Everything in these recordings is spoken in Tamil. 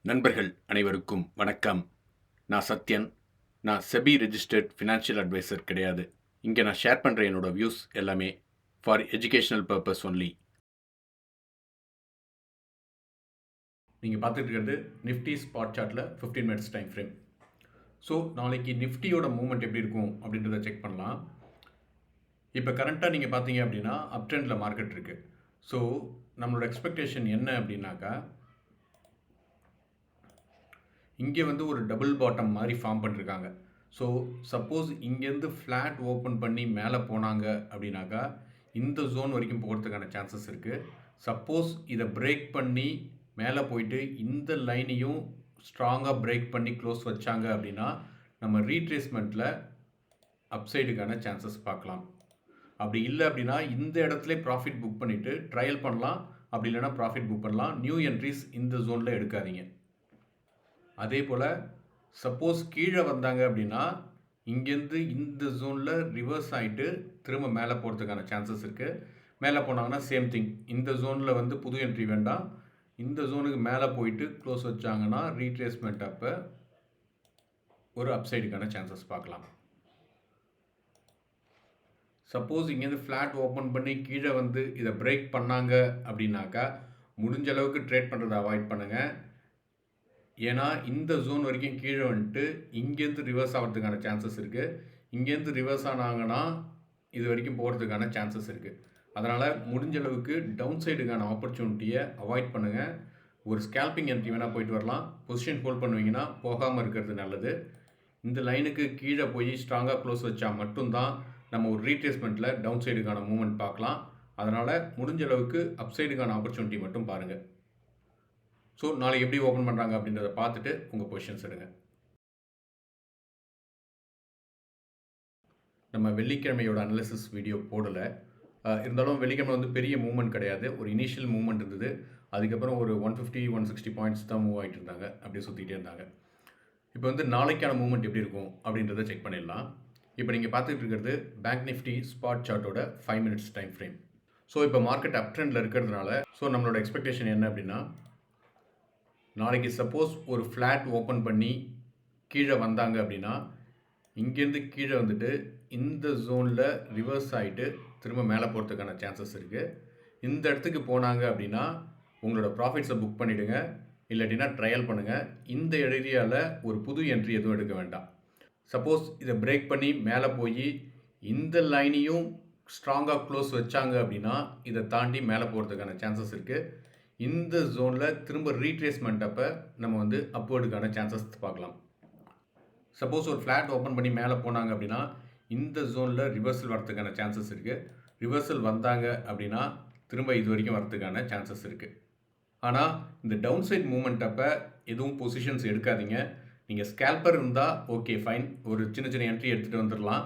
நண்பர்கள் அனைவருக்கும் வணக்கம். நான் சத்யன். நான் செபி ரெஜிஸ்டர்ட் ஃபினான்ஷியல் அட்வைசர் கிடையாது. இங்கே நான் ஷேர் பண்ணுற என்னோட வியூஸ் எல்லாமே ஃபார் எஜுகேஷனல் பர்பஸ் ஒன்லி. நீங்கள் பார்த்துட்டு இருக்கிறது நிஃப்டி ஸ்பாட் சார்ட்டில் 15 மினிட்ஸ் டைம் ஃப்ரேம். ஸோ நாளைக்கு நிஃப்டியோட மூவ்மெண்ட் எப்படி இருக்கும் அப்படின்றத செக் பண்ணலாம். இப்போ கரண்ட்டாக நீங்கள் பார்த்தீங்க அப்படின்னா அப் ட்ரெண்டில் மார்க்கெட் இருக்குது. ஸோ நம்மளோட எக்ஸ்பெக்டேஷன் என்ன அப்படின்னாக்கா, இங்கே ஒரு டபுள் பாட்டம் மாதிரி ஃபார்ம் பண்ணியிருக்காங்க. ஸோ சப்போஸ் இங்கேருந்து ஃப்ளாட் ஓப்பன் பண்ணி மேலே போனாங்க அப்படின்னாக்கா இந்த ஜோன் வரைக்கும் போகிறதுக்கான சான்சஸ் இருக்குது. சப்போஸ் இதை பிரேக் பண்ணி மேலே போயிட்டு இந்த லைனையும் ஸ்ட்ராங்காக பிரேக் பண்ணி க்ளோஸ் வச்சாங்க அப்படின்னா நம்ம ரீட்ரேஸ்மெண்ட்டில் அப்சைடுக்கான சான்சஸ் பார்க்கலாம். அப்படி இல்லை அப்படின்னா இந்த இடத்துல ப்ராஃபிட் புக் பண்ணிவிட்டு ட்ரையல் பண்ணலாம். அப்படி இல்லைனா ப்ராஃபிட் புக் பண்ணலாம். நியூ என்ட்ரிஸ் இந்த ஜோனில் எடுக்காதீங்க. அதே போல் சப்போஸ் கீழே வந்தாங்க அப்படின்னா இங்கேருந்து இந்த ஜோனில் ரிவர்ஸ் ஆகிட்டு திரும்ப மேலே போகிறதுக்கான சான்சஸ் இருக்குது. மேலே போனாங்கன்னா சேம் திங், இந்த ஜோனில் புது என்ட்ரி வேண்டாம். இந்த ஜோனுக்கு மேலே போயிட்டு க்ளோஸ் வச்சாங்கன்னா ரீட்ரேஸ்மெண்ட் அப்போ ஒரு அப்சைடுக்கான சான்சஸ் பார்க்கலாம். சப்போஸ் இங்கேருந்து ஃப்ளாட் ஓப்பன் பண்ணி கீழே இதை பிரேக் பண்ணாங்க அப்படின்னாக்கா முடிஞ்ச அளவுக்கு ட்ரேட் பண்ணுறதை அவாய்ட் பண்ணுங்கள். ஏன்னா இந்த ஜோன் வரைக்கும் கீழே வந்துட்டு இங்கேருந்து ரிவர்ஸ் ஆகிறதுக்கான சான்சஸ் இருக்குது. இங்கேருந்து ரிவர்ஸ் ஆனாங்கன்னா இது வரைக்கும் போகிறதுக்கான சான்சஸ் இருக்குது. அதனால் முடிஞ்ச அளவுக்கு டவுன் சைடுக்கான ஆப்பர்ச்சுனிட்டியை அவாய்ட் பண்ணுங்கள். ஒரு ஸ்கேல்பிங் என்ட்ரி வேணால் போயிட்டு வரலாம். பொசிஷன் ஹோல்ட் பண்ணுவீங்கன்னா போகாமல் இருக்கிறது நல்லது. இந்த லைனுக்கு கீழே போய் ஸ்ட்ராங்காக க்ளோஸ் வச்சா மட்டும்தான் நம்ம ஒரு ரீட்ரேஸ்மெண்ட்டில் டவுன் சைடுக்கான மூவ்மெண்ட் பார்க்கலாம். அதனால் முடிஞ்ச அளவுக்கு அப்சைடுக்கான ஆப்பர்ச்சுனிட்டி மட்டும் பாருங்கள். ஸோ நாளைக்கு எப்படி ஓப்பன் பண்ணுறாங்க அப்படின்றத பார்த்துட்டு உங்கள் பொசிஷன்ஸ் எடுங்க. நம்ம வெள்ளிக்கிழமையோட அனாலிசிஸ் வீடியோ போடலை. இருந்தாலும் வெள்ளிக்கிழமை பெரிய மூவ்மெண்ட் கிடையாது. ஒரு இனிஷியல் மூவ்மெண்ட் இருந்தது. அதுக்கப்புறம் ஒரு 150-160 பாயிண்ட்ஸ் தான் மூவ் ஆகிட்டு இருந்தாங்க. அப்படியே சுற்றிகிட்டே இருந்தாங்க. இப்போ நாளைக்கான மூவ்மெண்ட் எப்படி இருக்கும் அப்படின்றத செக் பண்ணிடலாம். இப்போ நீங்கள் பார்த்துட்டு இருக்கிறது பேங்க் நிஃப்டி ஸ்பாட் சார்ட்டோட 5 மினிட்ஸ் டைம் ஃப்ரேம். ஸோ இப்போ மார்க்கெட் அப் ட்ரெண்டில் இருக்கிறதுனால நம்மளோட எக்ஸ்பெக்டேஷன் என்ன அப்படின்னா, நாளைக்கு சப்போஸ் ஒரு ஃப்ளாட் ஓப்பன் பண்ணி கீழே வந்தாங்க அப்படின்னா இங்கேருந்து கீழே இந்த ஜோனில் ரிவர்ஸ் ஆகிட்டு திரும்ப மேலே போகிறதுக்கான சான்சஸ் இருக்குது. இந்த இடத்துக்கு போனாங்க அப்படின்னா உங்களோட ப்ராஃபிட்ஸை புக் பண்ணிவிடுங்க. இல்லாட்டினா ட்ரையல் பண்ணுங்கள். இந்த ஏரியாவில் ஒரு புது என்ட்ரி எதுவும் எடுக்க வேண்டாம். சப்போஸ் இதை பிரேக் பண்ணி மேலே போய் இந்த லைனையும் ஸ்ட்ராங்காக க்ளோஸ் வச்சாங்க அப்படின்னா இதை தாண்டி மேலே போகிறதுக்கான சான்சஸ் இருக்குது. இந்த ஜோனில் திரும்ப ரீட்ரேஸ்மெண்ட் அப்போ நம்ம அப்வர்டுக்கான சான்சஸ் பார்க்கலாம். சப்போஸ் ஒரு ஃப்ளாட் ஓப்பன் பண்ணி மேலே போனாங்க அப்படின்னா இந்த ஜோனில் ரிவர்சல் வரதுக்கான சான்சஸ் இருக்குது. ரிவர்சல் வந்தாங்க அப்படின்னா திரும்ப இது வரைக்கும் வரதுக்கான சான்சஸ் இருக்குது. ஆனால் இந்த டவுன் சைட் மூவ்மெண்ட் அப்போ எதுவும் பொசிஷன்ஸ் எடுக்காதீங்க. நீங்கள் ஸ்கேல்பர் இருந்தால் ஓகே ஃபைன், ஒரு சின்ன சின்ன என்ட்ரி எடுத்துகிட்டு வந்துடலாம்.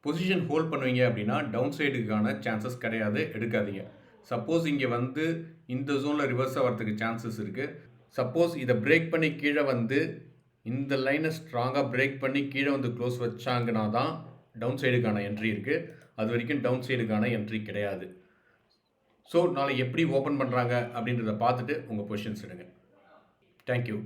பொசிஷன் ஹோல்ட் பண்ணுவீங்க அப்படின்னா டவுன் சைடுக்கான சான்சஸ் கிடையாது, எடுக்காதீங்க. சப்போஸ் இங்கே இந்த ஜோனில் ரிவர்ஸ் ஆகிறதுக்கு சான்சஸ் இருக்குது. சப்போஸ் இதை பிரேக் பண்ணி கீழே இந்த லைனை ஸ்ட்ராங்காக பிரேக் பண்ணி கீழே க்ளோஸ் வச்சாங்கன்னா தான் டவுன் சைடுக்கான என்ட்ரி இருக்குது. அது வரைக்கும் டவுன் சைடுக்கான என்ட்ரி கிடையாது. ஸோ நாளை எப்படி ஓப்பன் பண்ணுறாங்க அப்படின்றத பார்த்துட்டு உங்கள் பொசிஷன்ஸ் எடுங்க. தேங்க்யூ.